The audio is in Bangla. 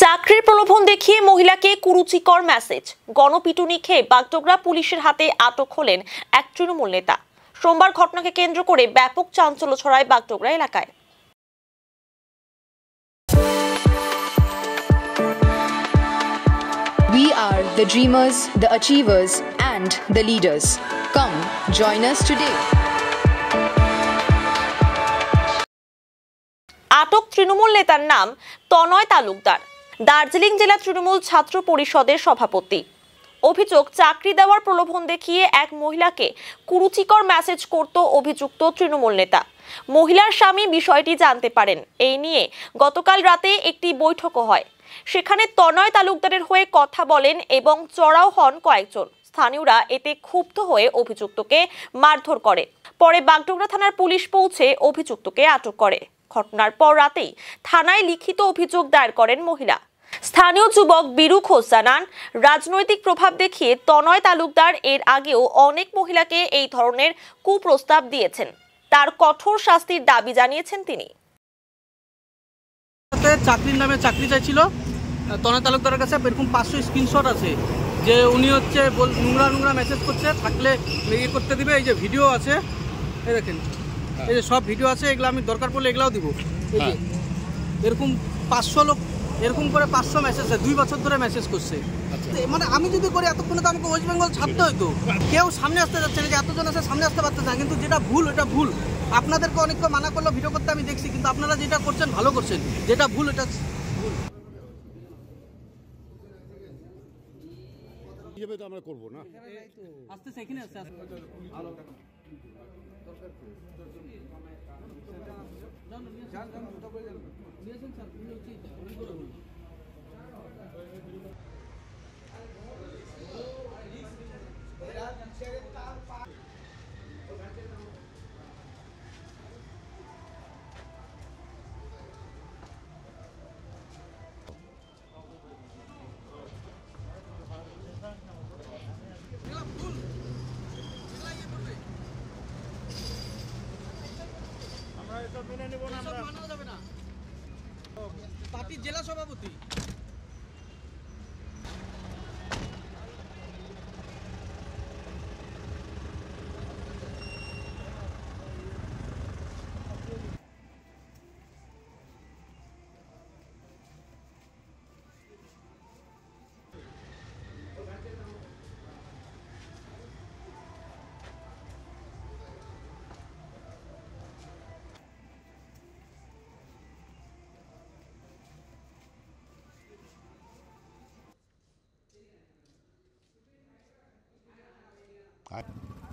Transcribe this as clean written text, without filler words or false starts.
চাকরির প্রলোভন দেখিয়ে মহিলাকে কুরুচিকর মেসেজ, গণপিটুনি খেয়ে বাগডোগরা পুলিশের হাতে আটক হলেন এক তৃণমূল নেতা। সোমবার ঘটনাকে কেন্দ্র করে ব্যাপক চাঞ্চল্য ছড়ায় বাগডোগরা এলাকায়। We are the dreamers, the achievers, and the leaders. Come, join us today. আটক তৃণমূল নেতার নাম তনয় তালুকদার, দার্জিলিং জেলা তৃণমূল ছাত্র পরিষদের সভাপতি। অভিযোগ, চাকরি দেওয়ার প্রলোভন দেখিয়ে এক মহিলাকে কুরুচিকর মেসেজ করত অভিযুক্ত তৃণমূল নেতা। মহিলার স্বামী বিষয়টি জানতে পারেন। এই নিয়ে গতকাল রাতে একটি বৈঠকও হয়। সেখানে তনয় তালুকদারের হয়ে কথা বলেন এবং চড়াও হন কয়েকজন। স্থানীয়রা এতে ক্ষুব্ধ হয়ে অভিযুক্তকে মারধর করে। পরে বাগডোগরা থানার পুলিশ পৌঁছে অভিযুক্তকে আটক করে। ঘটনার পর রাতেই থানায় লিখিত অভিযোগ দায়ের করেন মহিলা। স্থানীয় যুবক বীরু ঘোষ জানান, রাজনৈতিক প্রভাব দেখিয়ে তনয় তালুকদার এর আগেও অনেক মহিলাকে এই ধরনের কুপ্রস্তাব দিয়েছেন। তার কঠোর শাস্তির দাবি জানিয়েছেন তিনি। চাকরির নামে চাকরি চাইছিল তনয় তালুকদারের কাছে এরকম 500 স্ক্রিনশট আছে যে উনি হচ্ছে নোংরা মেসেজ করছে, থাকলে ইয়ে করতে দিবে। এই যে ভিডিও আছে, এই দেখেন, এই যে সব ভিডিও আছে, এগুলো আমি দরকার পড়লে এগুলাও দিব। এই যে এরকম 500 লোক এরকম করে 500 মেসেজ 2 বছর ধরে মেসেজ করছে। মানে আমি যদি করি এতক্ষণে তো আমাকে ওয়েস্ট বেঙ্গল ছাড়তে হইতো। কেউ সামনে আসতে যাচ্ছে না, যে এতজন আছে সামনে আসতে পারতেছে না, কিন্তু যেটা ভুল ওটা ভুল। আপনাদেরকে অনেককে মানা করলো ভিডিও করতে, আমি দেখছি, কিন্তু আপনারা যেটা করছেন ভালো করছেন, যেটা ভুল এটা ভুল। আমরা করবো না, আসতেছে এখানে আসতে পার্টির জেলা সভাপতি। আচ্ছা।